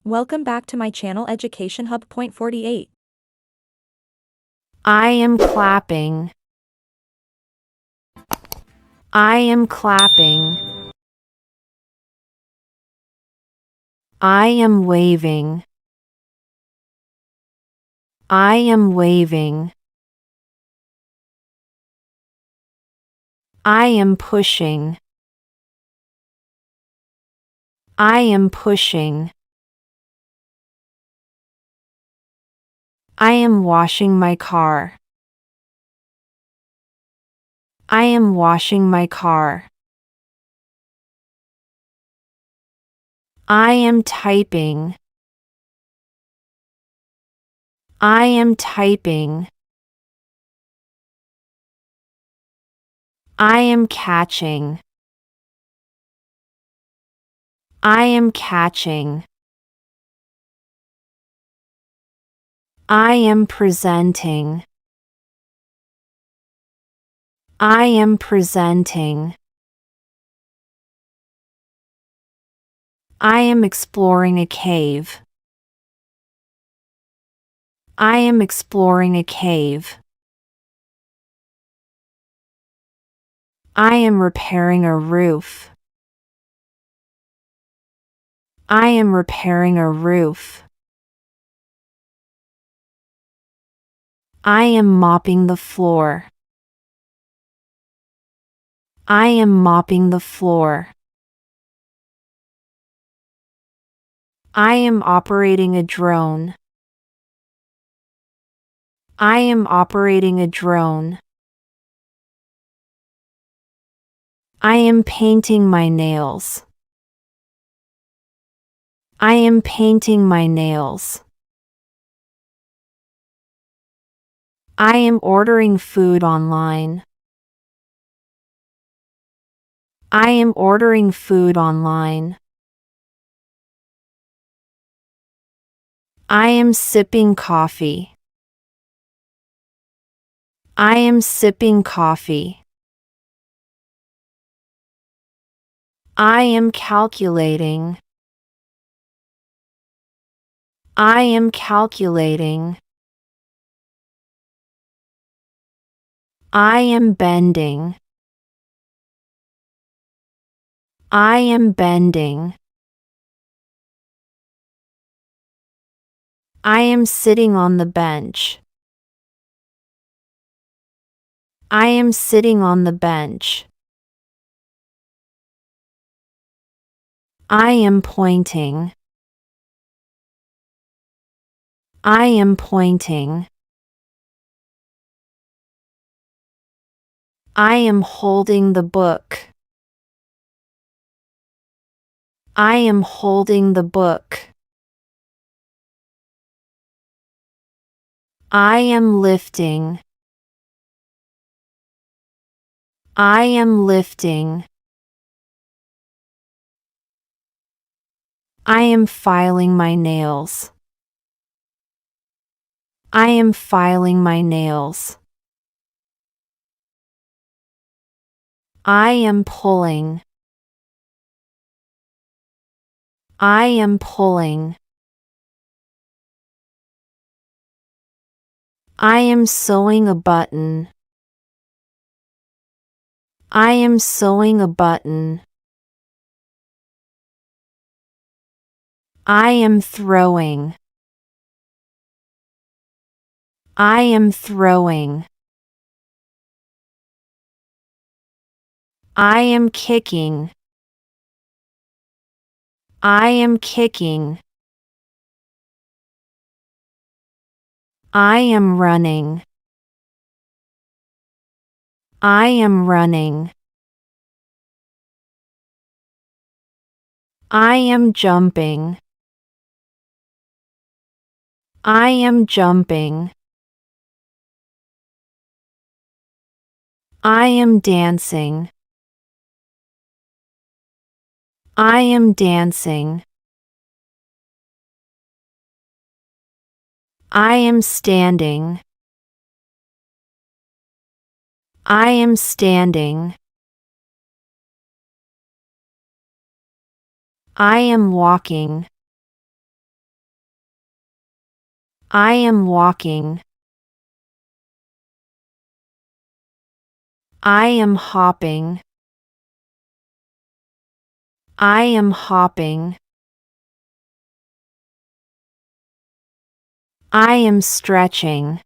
Welcome back to my channel Education Hub. Point 48. I am clapping. I am clapping. I am waving. I am waving. I am pushing. I am pushing. I am washing my car. I am washing my car. I am typing. I am typing. I am catching. I am catching. I am presenting. I am presenting. I am exploring a cave. I am exploring a cave. I am repairing a roof. I am repairing a roof. I am mopping the floor. I am mopping the floor. I am operating a drone. I am operating a drone. I am painting my nails. I am painting my nails. I am ordering food online. I am ordering food online. I am sipping coffee. I am sipping coffee. I am calculating. I am calculating. I am bending. I am bending. I am sitting on the bench. I am sitting on the bench. I am pointing. I am pointing. I am holding the book. I am holding the book. I am lifting. I am lifting. I am filing my nails. I am filing my nails. I am pulling. I am pulling. I am sewing a button. I am sewing a button. I am throwing. I am throwing. I am kicking. I am kicking. I am running. I am running. I am jumping. I am jumping. I am dancing. I am dancing. I am standing. I am standing. I am walking. I am walking. I am hopping. I am hopping. I am stretching.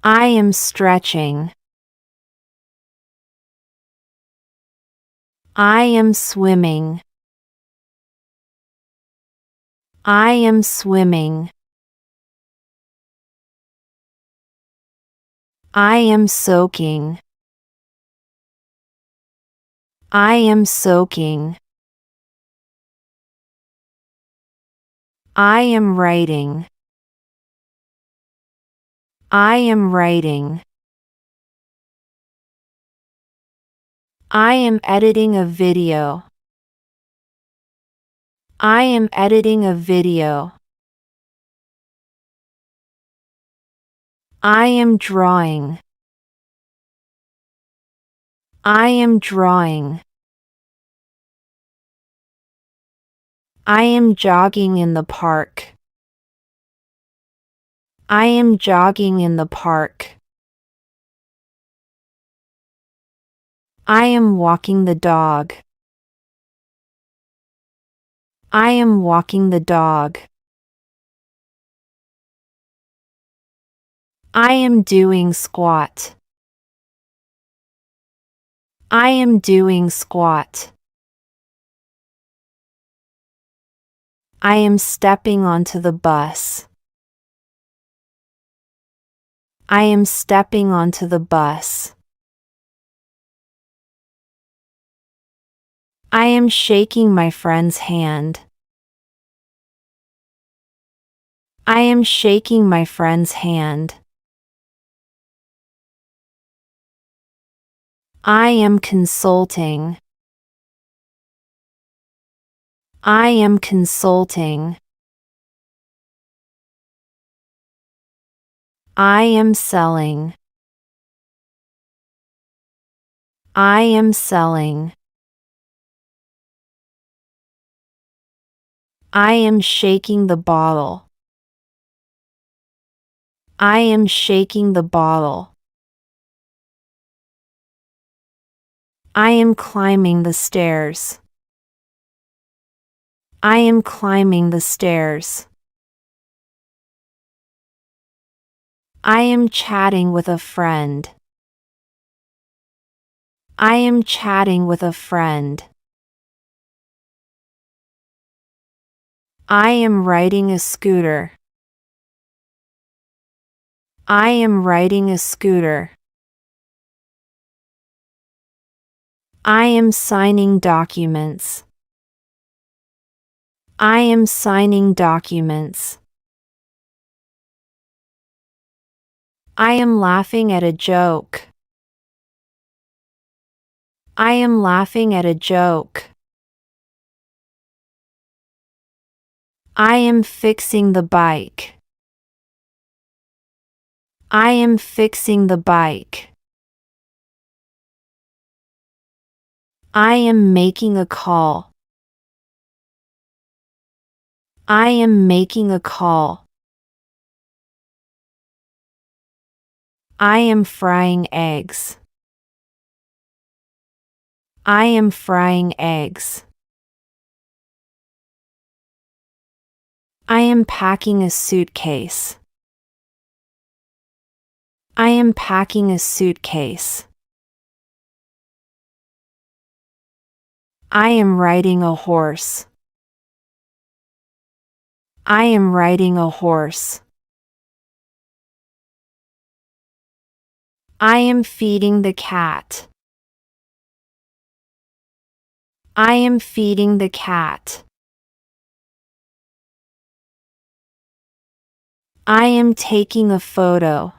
I am stretching. I am swimming. I am swimming. I am soaking. I am soaking. I am writing. I am writing. I am editing a video. I am editing a video. I am drawing. I am drawing. I am jogging in the park. I am jogging in the park. I am walking the dog. I am walking the dog. I am doing squat. I am doing squat. I am stepping onto the bus. I am stepping onto the bus. I am shaking my friend's hand. I am shaking my friend's hand. I am consulting. I am consulting. I am selling. I am selling. I am shaking the bottle. I am shaking the bottle. I am climbing the stairs. I am climbing the stairs. I am chatting with a friend. I am chatting with a friend. I am riding a scooter. I am riding a scooter. I am signing documents. I am signing documents. I am laughing at a joke. I am laughing at a joke. I am fixing the bike. I am fixing the bike. I am making a call. I am making a call. I am frying eggs. I am frying eggs. I am packing a suitcase. I am packing a suitcase. I am riding a horse. I am riding a horse. I am feeding the cat. I am feeding the cat. I am taking a photo.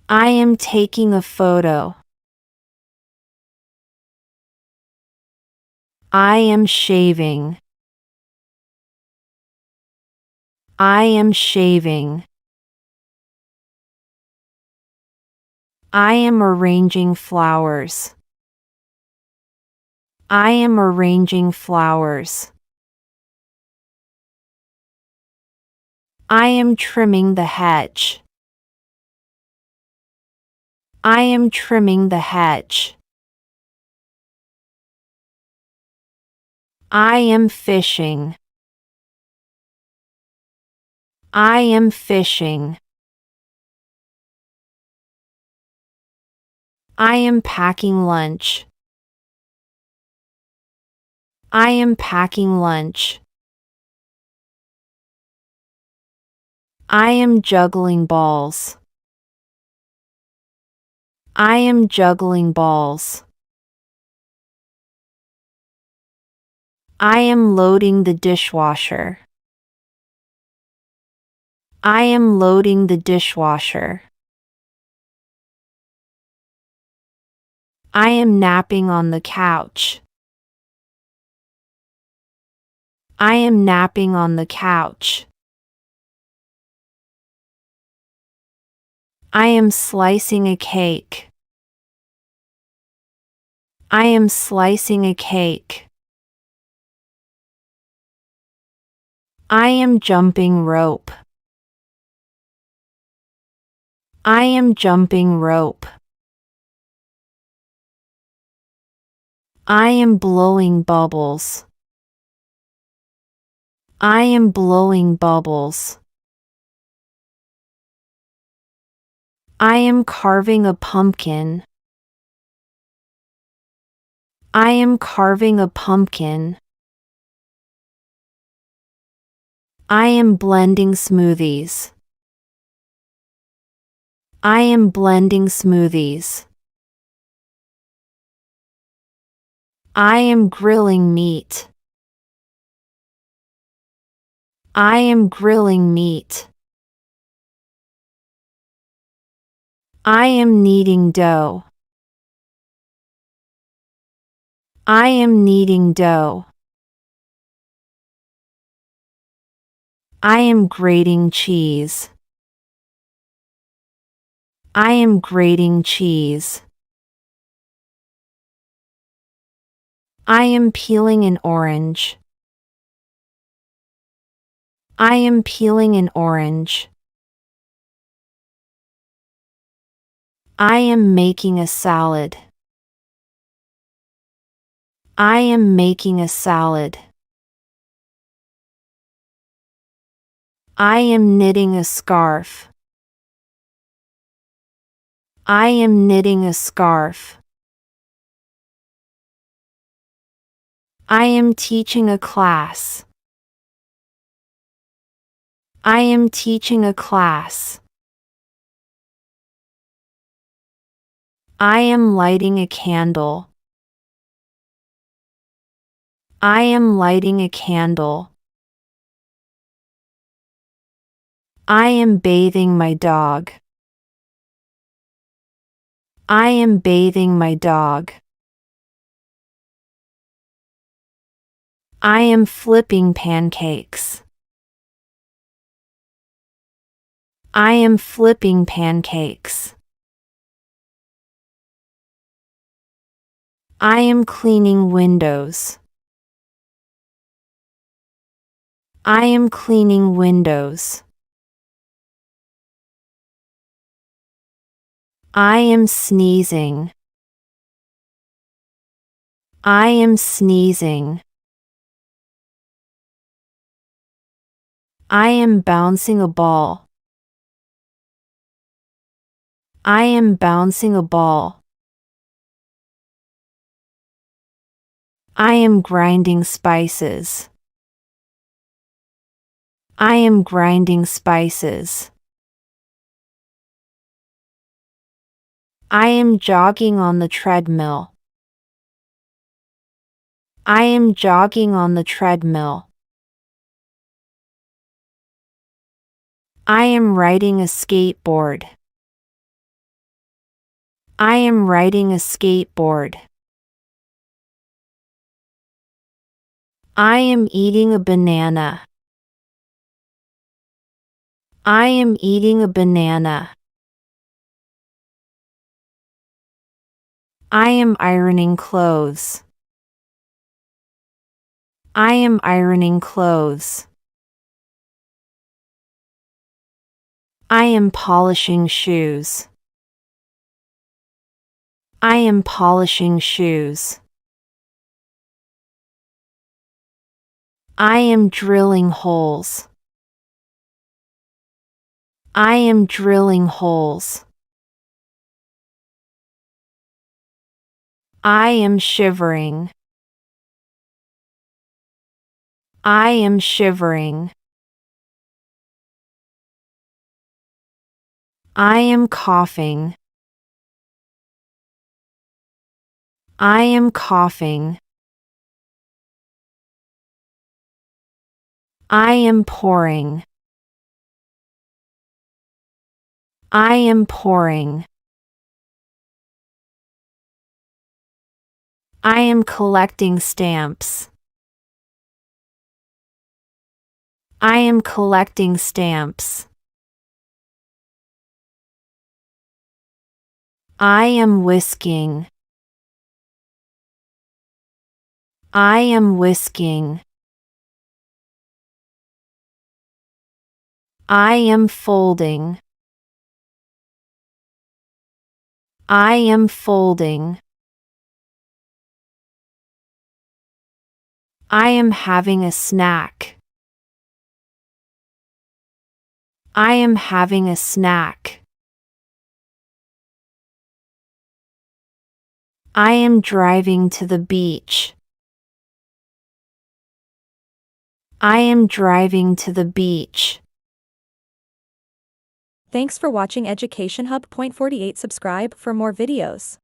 I am taking a photo. I am shaving. I am shaving. I am arranging flowers. I am arranging flowers. I am trimming the hedge. I am trimming the hedge. I am fishing. I am fishing. I am packing lunch. I am packing lunch. I am juggling balls. I am juggling balls. I am loading the dishwasher. I am loading the dishwasher. I am napping on the couch. I am napping on the couch. I am slicing a cake. I am slicing a cake. I am jumping rope. I am jumping rope. I am blowing bubbles. I am blowing bubbles. I am carving a pumpkin. I am carving a pumpkin. I am blending smoothies. I am blending smoothies. I am grilling meat. I am grilling meat. I am kneading dough. I am kneading dough. I am grating cheese. I am grating cheese. I am peeling an orange. I am peeling an orange. I am making a salad. I am making a salad. I am knitting a scarf. I am knitting a scarf. I am teaching a class. I am teaching a class. I am lighting a candle. I am lighting a candle. I am bathing my dog. I am bathing my dog. I am flipping pancakes. I am flipping pancakes. I am cleaning windows. I am cleaning windows. I am sneezing. I am sneezing. I am bouncing a ball. I am bouncing a ball. I am grinding spices. I am grinding spices. I am jogging on the treadmill. I am jogging on the treadmill. I am riding a skateboard. I am riding a skateboard. I am eating a banana. I am eating a banana. I am ironing clothes. I am ironing clothes. I am polishing shoes. I am polishing shoes. I am drilling holes. I am drilling holes. I am shivering. I am shivering. I am coughing. I am coughing. I am pouring. I am pouring. I am collecting stamps. I am collecting stamps. I am whisking. I am whisking. I am folding. I am folding. I am having a snack. I am having a snack. I am driving to the beach. I am driving to the beach. Thanks for watching Education Hub. Point 48. Subscribe for more videos.